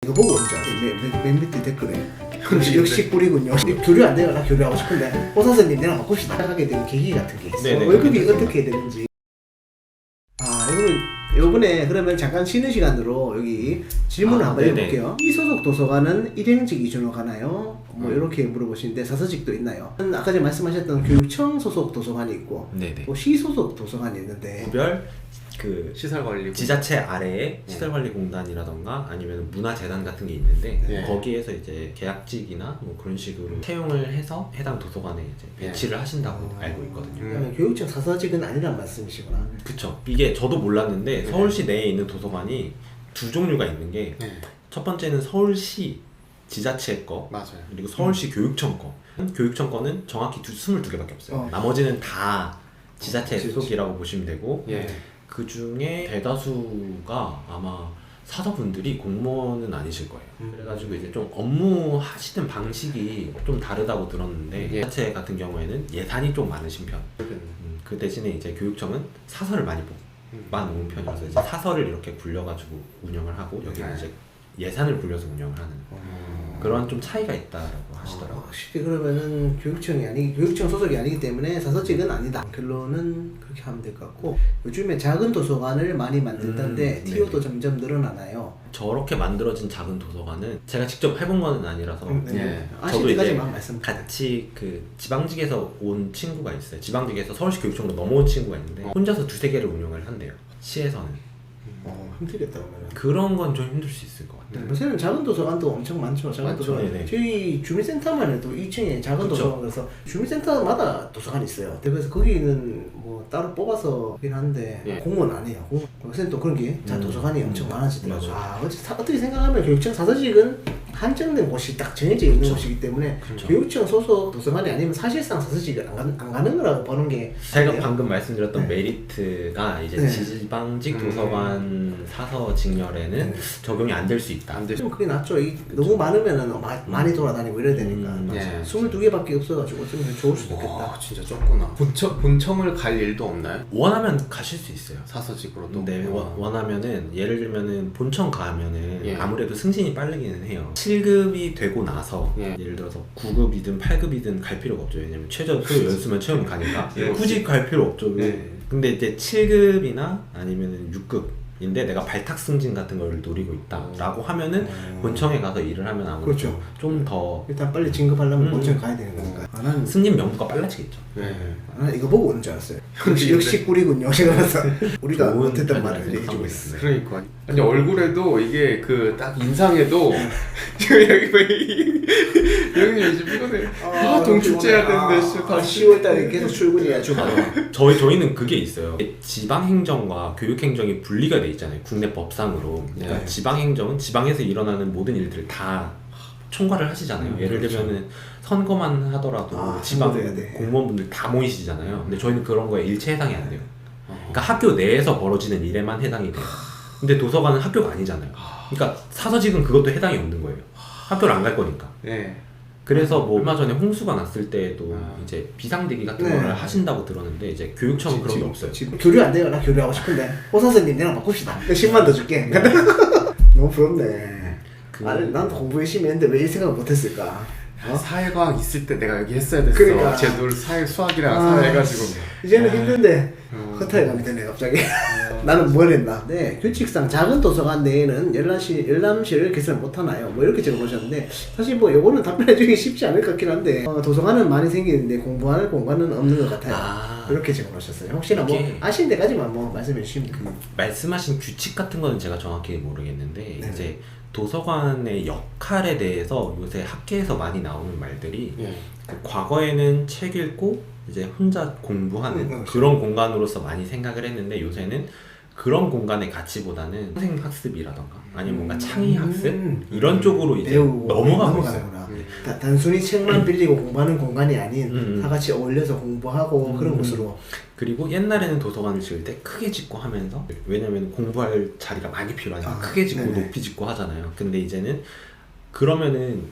이거 보고 온줄 알았어. 맨 밑에 댓글에 역시 꿀이군요. 교류 안 돼요. 나 교류하고 싶은데 호 선생님 내랑 바꿉시다 하게 된 계기 같은 게 있어. 네네. 월급이 어떻게 되는지. 요번에 그러면 잠깐 쉬는 시간으로 여기 질문을 한번 네네. 해볼게요. 이 소속 도서관은 일행직 기준으로 가나요? 뭐 이렇게 물어보시는데 사서직도 있나요? 아까 전에 말씀하셨던 교육청 소속 도서관이 있고 네네. 또 시 소속 도서관이 있는데 구별 그 시설관리 지자체 아래에 시설관리공단이라던가 아니면 문화재단 같은 게 있는데 네. 거기에서 이제 계약직이나 뭐 그런 식으로 채용을 해서 해당 도서관에 이제 배치를 하신다고 알고 있거든요. 그러면 교육청 사서직은 아니란 말씀이시구나. 그쵸. 이게 저도 몰랐는데 서울시 내에 있는 도서관이 두 종류가 있는 게 첫 번째는 서울시 지자체 거 맞아요. 그리고 서울시 교육청 거. 교육청 거는 정확히 22개밖에 없어요. 어. 나머지는 다 지자체 그치. 소속이라고 보시면 되고 예. 그 중에 대다수가 아마 사서분들이 공무원은 아니실 거예요. 그래가지고 이제 좀 업무 하시는 방식이 좀 다르다고 들었는데 예. 지자체 같은 경우에는 예산이 좀 많으신 편. 그 대신에 이제 교육청은 사서를 많이 뽑아놓은 편이라서 이제 사서를 이렇게 굴려가지고 운영을 하고 여기는 이제 예산을 굴려서 운영을 하는 그런 좀 차이가 있다라고 하시더라고요. 확실히 그러면은 교육청 소속이 아니기 때문에 사서직은 아니다. 결론은 그렇게 하면 될 것 같고 요즘에 작은 도서관을 많이 만든다는데 TO도 점점 늘어나나요? 저렇게 만들어진 작은 도서관은 제가 직접 해본 건 아니라서 예. 아실 저도 이제 때까지만 말씀. 같이 그 지방직에서 온 친구가 있어요. 지방직에서 서울시 교육청으로 넘어온 친구가 있는데 혼자서 두세 개를 운영을 한대요. 시에서는. 힘들겠다 그러면. 그런 건 좀 힘들 수 있을 것 같아요. 요새는 작은 도서관도 엄청 많죠. 작은 많죠. 도서관. 네네. 저희 주민센터만 해도 2층에 작은 그쵸. 도서관 그래서 주민센터마다 도서관이 있어요. 그래서 거기는 뭐 따로 뽑아서 하긴 한데 예. 공무원 안 해요. 요새는 또 그런 게 도서관이 엄청 많아지더라고요. 맞아요. 어떻게 생각하면 교육청 사서직은 한정된 곳이 딱 정해져 있는 곳이기 때문에 그쵸. 교육청 소속 도서관이 아니면 사실상 사서직을 안 가는 거라고 보는 게 제가 맞아요. 방금 말씀드렸던 네. 메리트가 이제 네. 지방직 도서관 사서 직렬에는 적용이 안 될 수 있다. 안 되죠. 좀 그게 낫죠. 너무 많으면은 많이 돌아다니고 이래야 되니까. 맞아요. 22개밖에 없어가지고 좀 좋을 수도 있겠다. 와, 진짜 적구나. 본청을 갈 일도 없나요? 원하면 가실 수 있어요. 사서직으로도. 네, 원하면은 예를 들면은 본청 가면은 예. 아무래도 승진이 빠르기는 해요. 7급이 되고 나서 예. 예를 들어서 9급이든 8급이든 갈 필요가 없죠. 왜냐면 최저 그 연수만 채우면 가니까 예. 굳이 갈 필요 없죠. 예. 근데 이제 7급이나 아니면은 6급인데 내가 발탁 승진 같은 걸 노리고 있다라고 하면은 본청에 가서 일을 하면 아무래도 그렇죠. 좀 더 일단 빨리 진급하려면 본청 가야 되는 거니까. 나는 승진 명부가 빨라지겠죠. 나는 이거 보고 오는 줄 알았어요. 역시 꿀이군요. 생각해서 우리가 좋은 못했던 편이라고 말을 얘기해주고 생각하고 있어요. 그러니까. 아니 얼굴에도 이게 그 딱 인상에도 지금 여기 여기 이제 피곤해. 동 축제해야 되는데 아, 10월달에 계속 출근해야 주고. 저희는 그게 있어요. 지방행정과 교육행정이 분리가 돼 있잖아요. 국내 법상으로. 그러니까 네. 지방행정은 지방에서 일어나는 모든 일들을 다 총괄을 하시잖아요. 예를 들면은 선거만 하더라도 지방 선거도 해야 돼. 공무원분들 다 모이시잖아요. 근데 저희는 그런 거에 일체 해당이 안 돼요. 그러니까 학교 내에서 벌어지는 일에만 해당이 돼요. 근데 도서관은 학교가 아니잖아요. 그러니까 사서직은 그것도 해당이 없는 거예요. 학교를 안 갈 거니까. 네. 그래서 뭐 얼마 전에 홍수가 났을 때에도 아. 이제 비상대기 같은 네. 거를 하신다고 들었는데 이제 교육청은 그런 게 없어요. 지금 교류 안 돼요. 나 교류하고 싶은데 호 선생님 내랑 바꿉시다. 10만 더 줄게. 너무 부럽네. 아니 난 공부 열심히 했는데 왜 이 생각을 못했을까? 사회과학 있을 때 내가 여기 했어야 됐어. 그러니까. 제도 사회 수학이랑 사회 해가지고. 이제는 힘든데 허탈해 감이 되네 갑자기. 나는 뭘 했나? 네, 규칙상 작은 도서관 내에는 열람실을 개설 못하나요? 뭐 이렇게 적어보셨는데 사실 뭐 요거는 답변해주기 쉽지 않을 것 같긴 한데 도서관은 많이 생기는데 공부할 공간은 없는 것 같아요. 이렇게 적어놓으셨어요. 혹시나 뭐 이게- 아시는 데까지만 뭐 말씀해 주시면 됩니다. 말씀하신 규칙 같은 거는 제가 정확히 모르겠는데 네네. 이제 도서관의 역할에 대해서 요새 학계에서 많이 나오는 말들이 예. 그 과거에는 책 읽고 이제 혼자 공부하는 그렇죠. 그런 공간으로서 많이 생각을 했는데 요새는 그런 공간의 가치보다는 선생 학습이라던가 아니면 뭔가 창의 학습 이런 쪽으로 이제 배우고 넘어가고 있어요. 넘어가는구나. 단순히 책만 빌리고 공부하는 공간이 아닌 다 같이 어울려서 공부하고 그런 곳으로. 그리고 옛날에는 도서관을 지을 때 크게 짓고 하면서 왜냐면 공부할 자리가 많이 필요하니까 아, 크게 짓고 네네. 높이 짓고 하잖아요. 근데 이제는 그러면은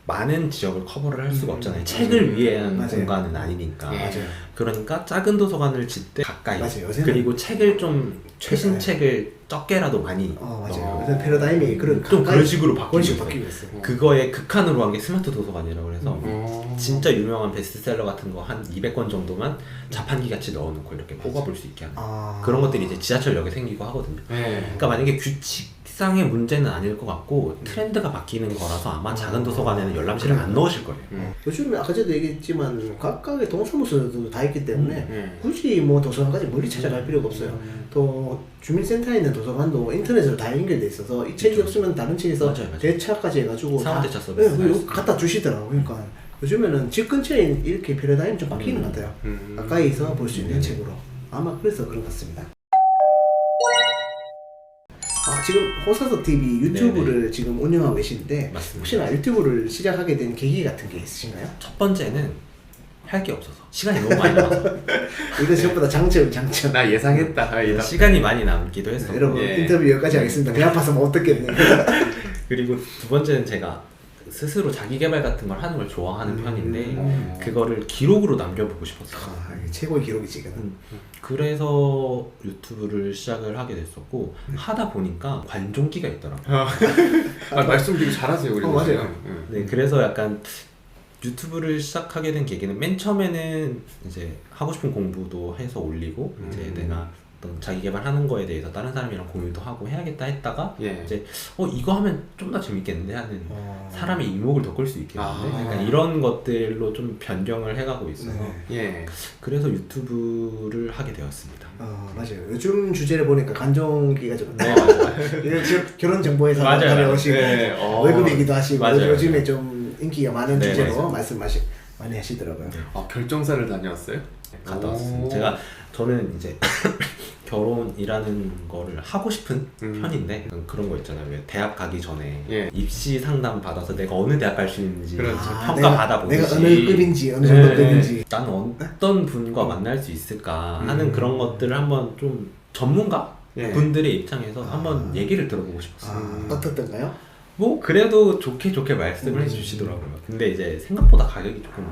많은 지역을 커버를 할 수가 없잖아요. 책을 위한 맞아요. 공간은 아니니까. 맞아요. 그러니까 작은 도서관을 짓 때 가까이. 맞아요. 요새는- 그리고 책을 좀 최신 네. 책을 적게라도 많이 맞아요. 요새 패러다임이 그런 좀 그런 식으로 바뀌고 그런 식으로 있어요. 바뀌고 있어요. 그거에 극한으로 한 게 스마트 도서관이라고 해서 어. 진짜 유명한 베스트셀러 같은 거 한 200권 정도만 자판기 같이 넣어놓고 이렇게 뽑아볼 수 있게 하는 그런 것들이 이제 지하철역에 생기고 하거든요. 네. 그러니까 만약에 규칙상의 문제는 아닐 것 같고 트렌드가 바뀌는 거라서 아마 작은 도서관에는 열람실을 안 넣으실 거예요. 요즘에 아까 전에도 얘기했지만 각각의 동사무소도 다 있기 때문에 네. 굳이 뭐 도서관까지 멀리 찾아갈 필요가 없어요. 또 주민센터에 있는 도서관도 인터넷으로 다 연결돼 있어서 이 책이 없으면 다른 책에서 맞아요. 대차까지 해가지고 사원대차 다- 서비스 네, 그거 갖다 주시더라고요. 그러니까 요즘에는 집 근처에 이렇게 패러다임이 좀 바뀌는 것 같아요. 가까이서 볼 수 있는 책으로 아마 그래서 그런 것 같습니다. 지금 호사서 TV 유튜브를 지금 운영하고 계신데 맞습니다. 혹시나 유튜브를 시작하게 된 계기 같은 게 있으신가요? 첫 번째는 할 게 없어서 시간이 너무 많이 남아서 이거 전부 다 장점. 나 예상했다. 시간이 많이 남기도 했었고 여러분 예. 인터뷰 여기까지 하겠습니다. 배 아파서 못 듣겠네요. 그리고 두 번째는 제가 스스로 자기 개발 같은 걸 하는 걸 좋아하는 편인데 그거를 기록으로 남겨보고 싶었어요. 이게 최고의 기록이지 이거는. 그래서 유튜브를 시작을 하게 됐었고 하다 보니까 관종기가 있더라고요. 말씀 되게 잘하세요. 그리고 맞아요. 네, 그래서 약간 유튜브를 시작하게 된 계기는 맨 처음에는 이제 하고 싶은 공부도 해서 올리고 이제 내가 어떤 자기 개발하는 거에 대해서 다른 사람이랑 공유도 하고 해야겠다 했다가 예. 이제 이거 하면 좀 더 재밌겠는데 하는 사람의 이목을 더 끌 수 있겠는데 아. 약간 이런 것들로 좀 변경을 해가고 있어서 예. 그래서 유튜브를 하게 되었습니다. 맞아요. 요즘 주제를 보니까 간종기가 좀. 네, 맞아요. 이런 결혼 정보에서 맞아요, 맞아요. 다녀오시고 네, 월급 얘기도 하시고 맞아요. 요즘에 좀 인기가 많은 네, 주제로 맞아요. 많이 하시더라고요. 결정사를 다녀왔어요? 갔다 오. 왔습니다. 저는 이제 결혼이라는 거를 하고 싶은 편인데 그런 거 있잖아요. 왜 대학 가기 전에 예. 입시 상담 받아서 내가 어느 대학 갈 수 있는지 그렇죠. 평가 받아보듯이 내가 어느 급인지 어느 정도 급인지. 나는 어떤 분과 만날 수 있을까 하는 그런 것들을 한번 좀 전문가 예. 분들의 입장에서 한번 얘기를 들어보고 싶었어요. 어떻던가요? 뭐 그래도 좋게 말씀을 해주시더라고요. 근데 이제 생각보다 가격이 조금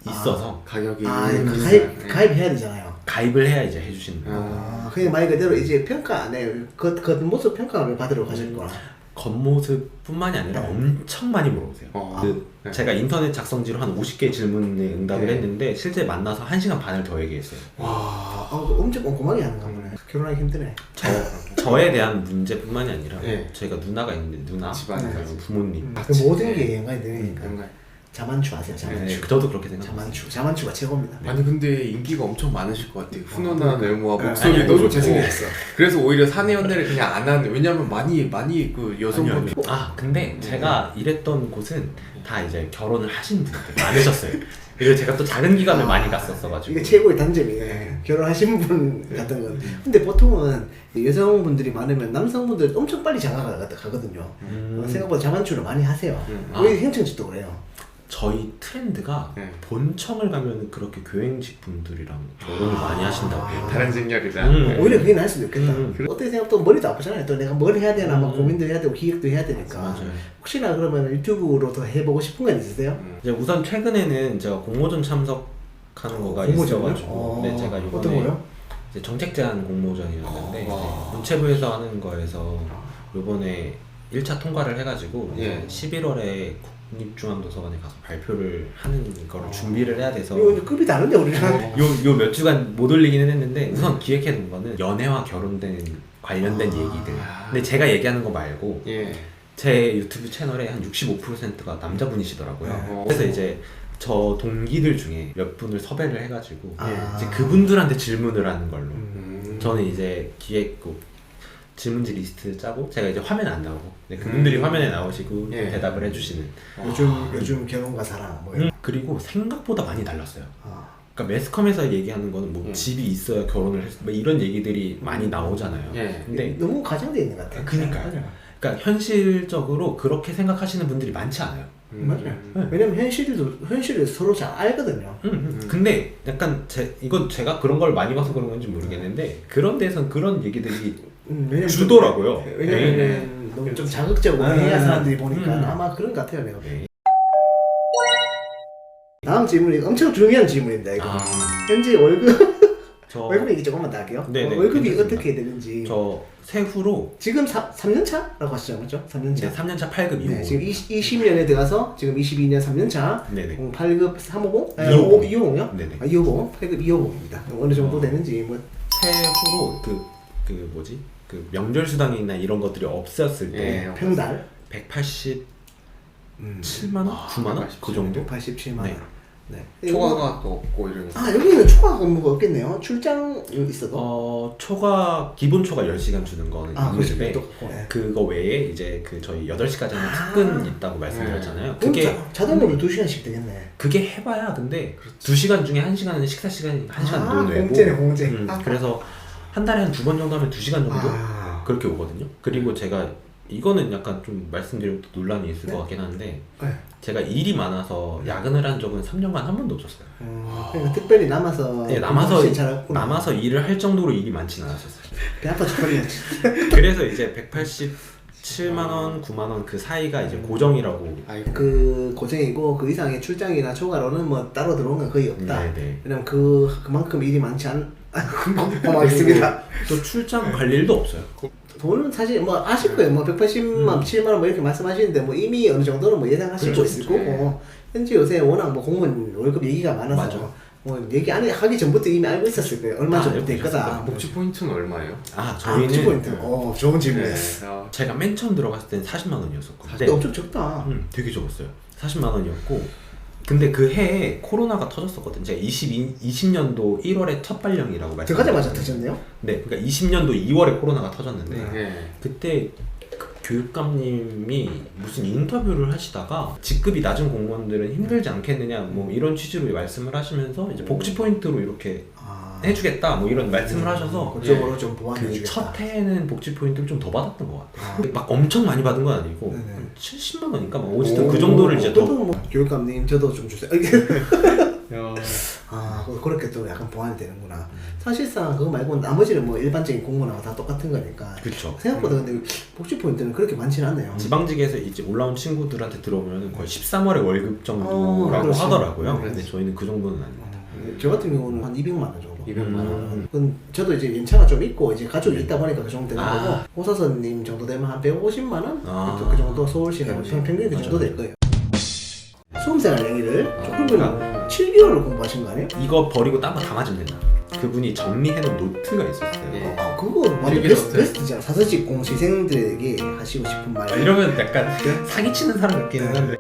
있어서 가격이 가입해야 되잖아요. 가입을 해야 이제 해주시는 거예요. 그냥 말 그대로 이제 평가 안 해요. 겉모습 평가를 받으러 가실 거라. 겉모습뿐만이 아니라 엄청 많이 물어보세요. 네. 제가 인터넷 작성지로 한 50개의 질문에 응답을 네. 했는데 실제 만나서 1시간 반을 더 얘기했어요. 엄청 꼼꼼하게 하는가 보네. 결혼하기 힘드네. 저에 대한 문제뿐만이 아니라 네. 제가 누나가 있는데 누나, 집안에서. 부모님 그 모든 게 연관이 되니까. 자만추 아세요? 자만추. 네, 저도 그렇게 생각합니다. 자만추가 최고입니다. 아니 근데 인기가 엄청 많으실 것 같아요. 훈훈한 외모와 네. 목소리도 아니, 너무 좋고. 잘생겼어. 그래서 오히려 사내 연애를 그냥 안 하는. 왜냐면 많이 그 여성분들. 근데 제가 일했던 곳은 다 이제 결혼을 하신 분들 많으셨어요. 그리고 제가 또 작은 기관을 많이 갔었어가지고 이게 최고의 단점이에요. 결혼하신 분 같은 건. 근데 보통은 여성분들이 많으면 남성분들 엄청 빨리 장가가거든요. 생각보다 자만추를 많이 하세요. 우리 행정직도 그래요. 저희 트렌드가 본청을 가면 그렇게 교행직 분들이랑 결혼을 많이 하신다고 해요. 다른 생각이다. 오히려 그게 나을 수도 있겠다. 어떻게 생각 또 머리도 아프잖아요. 또 내가 뭘 해야 되나 막 고민도 해야 되고 기획도 해야 되니까. 맞아요. 혹시나 그러면 유튜브로 더 해보고 싶은 건 있으세요? 이제 우선 최근에는 제가 공모전 참석하는 거가 공모전이요? 있어가지고 네, 제가 이번에 어떤 거요? 이제 정책 제안 공모전이었는데 와. 이제 문체부에서 하는 거에서 이번에 1차 통과를 해가지고 예. 이제 11월에 국립중앙도서관에 가서 발표를 하는 거를 준비를 해야 돼서 이거 급이 다른데 우리랑. 요 몇 주간 못 올리기는 했는데 우선 기획해둔 거는 연애와 관련된 얘기들. 근데 제가 얘기하는 거 말고 예. 제 유튜브 채널에 한 65%가 남자분이시더라고요. 그래서 이제 저 동기들 중에 몇 분을 섭외를 해가지고 이제 그분들한테 질문을 하는 걸로. 저는 이제 질문지 리스트 짜고 제가 이제 화면에 안 나오고 그분들이 화면에 나오시고 예. 대답을 해주시는. 요즘 결혼과 사랑 뭐 이런. 그리고 생각보다 많이 달랐어요. 아. 그러니까 매스컴에서 얘기하는 거는 뭐 집이 있어야 결혼을 했어, 뭐 이런 얘기들이 많이 나오잖아요. 예. 근데 너무 과장돼 있는 것 같아요. 그러니까요. 그러니까 현실적으로 그렇게 생각하시는 분들이 많지 않아요. 맞아요. 왜냐면 현실을 서로 잘 알거든요. 근데 약간 이건 제가 그런 걸 많이 봐서 그런 건지 모르겠는데 그런 데선 그런 얘기들이 왜냐면 주더라고요. 왜냐면 너무 좀 자극적으로 해야 사람들이 보니까 아마 그런 것 같아요. 내가. 다음 질문이 엄청 중요한 질문입니다. 이거. 아, 현재 월급 저, 월급 얘기 조금만 더 할게요. 네네, 월급이 괜찮습니다. 어떻게 되는지. 저 세후로 지금 3년 차라고 하시죠, 맞죠? 3년 차. 이제 3년차 8급 250. 네, 지금 20년에 들어가서 지금 22년 3년 차. 네네. 8급 350? 250. 250이요? 네네. 아, 250. 8급 250입니다. 어느 정도 되는지 뭐 세후로 그 뭐지? 그 명절 수당이나 이런 것들이 없었을 때 예. 평달 187만 원, 아, 9만 원, 그 정도? 187만 원. 네. 네. 초과가 또 없고 이러면서. 아, 여기는 초과 근무가 없겠네요. 출장 있어도. 초과 기본 초과 10시간 주는 거는 그렇죠. 있는데 또 네. 그거 외에 이제 그 저희 8시까지는 특근 있다고 말씀드렸잖아요. 그럼 그게 자동으로 2시간씩 되겠네. 그게 해봐야 근데 2시간 중에 1시간은 식사 시간 1시간 논외고 공짜네, 공짜. 그래서 한 달에 한 2번 정도 하면 2시간 정도 아. 그렇게 오거든요. 그리고 제가 이거는 약간 좀 말씀드리면 또 논란이 있을 네? 것 같긴 한데 네. 제가 일이 많아서 야근을 한 적은 3년간 한 번도 없었어요. 그러니까 특별히 남아서 네, 남아서 일을 할 정도로 일이 많지는 않았었어요. 배 아파 죽겠지. 그래서 이제 187만 원, 9만 원 그 사이가 이제 고정이라고. 아이고. 그 고생이고 그 이상의 출장이나 초과로는 뭐 따로 들어온 건 거의 없다. 네네. 왜냐면 그만큼 일이 많지 고맙습니다. 또 출장 갈 일도 없어요. 돈은 사실 뭐 아실 거예요. 뭐 180만, 7만 원 뭐 이렇게 말씀하시는데 뭐 이미 어느 정도는 뭐 예상하시고 그렇죠. 있을 거고 현재 요새 워낙 뭐 공무원 월급 얘기가 많아서 맞아. 뭐 얘기 안 하기 전부터 이미 알고 있었을 거예요. 얼마 아, 전부터 알고 있거다. 있었어요. 복지 포인트는 얼마예요? 저희는 복지 포인트. 좋은 네. 질문이었어. 제가 맨 처음 들어갔을 땐 40만 원이었었거든요. 근데 엄청 적다. 되게 적었어요. 40만 원이었고 근데 그 해에 코로나가 터졌었거든요. 제가 20년도 1월에 첫 발령이라고 들어가자마자 말씀드렸거든요. 터졌네요. 네, 그러니까 20년도 2월에 코로나가 터졌는데 네. 그때 그 교육감님이 무슨 인터뷰를 하시다가 직급이 낮은 공무원들은 힘들지 않겠느냐 뭐 이런 취지로 말씀을 하시면서 이제 복지 포인트로 이렇게 해주겠다 뭐 이런 말씀을 하셔서 그쪽으로 좀 그 보완해주겠다. 첫 해에는 복지 포인트를 좀 더 받았던 것 같아요. 막 엄청 많이 받은 건 아니고 네네. 한 70만 원인가 뭐 어쨌든 그 정도를 이제 또 더 뭐, 교육감님 저도 좀 주세요. 야. 그렇게 또 약간 보완이 되는구나. 사실상 그거 말고 나머지는 뭐 일반적인 공무원하고 다 똑같은 거니까. 그렇죠. 생각보다 근데 복지 포인트는 그렇게 많지는 않네요. 지방직에서 이제 올라온 친구들한테 들어보면 거의 13월의 월급 정도라고 그렇지. 하더라고요. 그렇지. 근데 저희는 그 정도는 아닙니다. 저 같은 경우는 한 200만 원 정도. 200만 원. 그건 저도 이제 연차가 좀 있고 이제 가족이 있다 보니까 그 정도 되는 아. 거고 호사선님 정도 되면 한 150만 원? 아. 그 정도 서울시는 평균 그 정도 될 거예요. 수험생활 얘기를 조금 7개월을 공부하신 거 아니에요? 이거 버리고 딴 거 다 맞으면 된다. 그분이 정리해놓은 노트가 있었어요. 네. 그거 완전 즐기셨어요? 베스트잖아. 사서직 공시생들에게 하시고 싶은 말. 이러면 약간 사기치는 사람 같기는 한데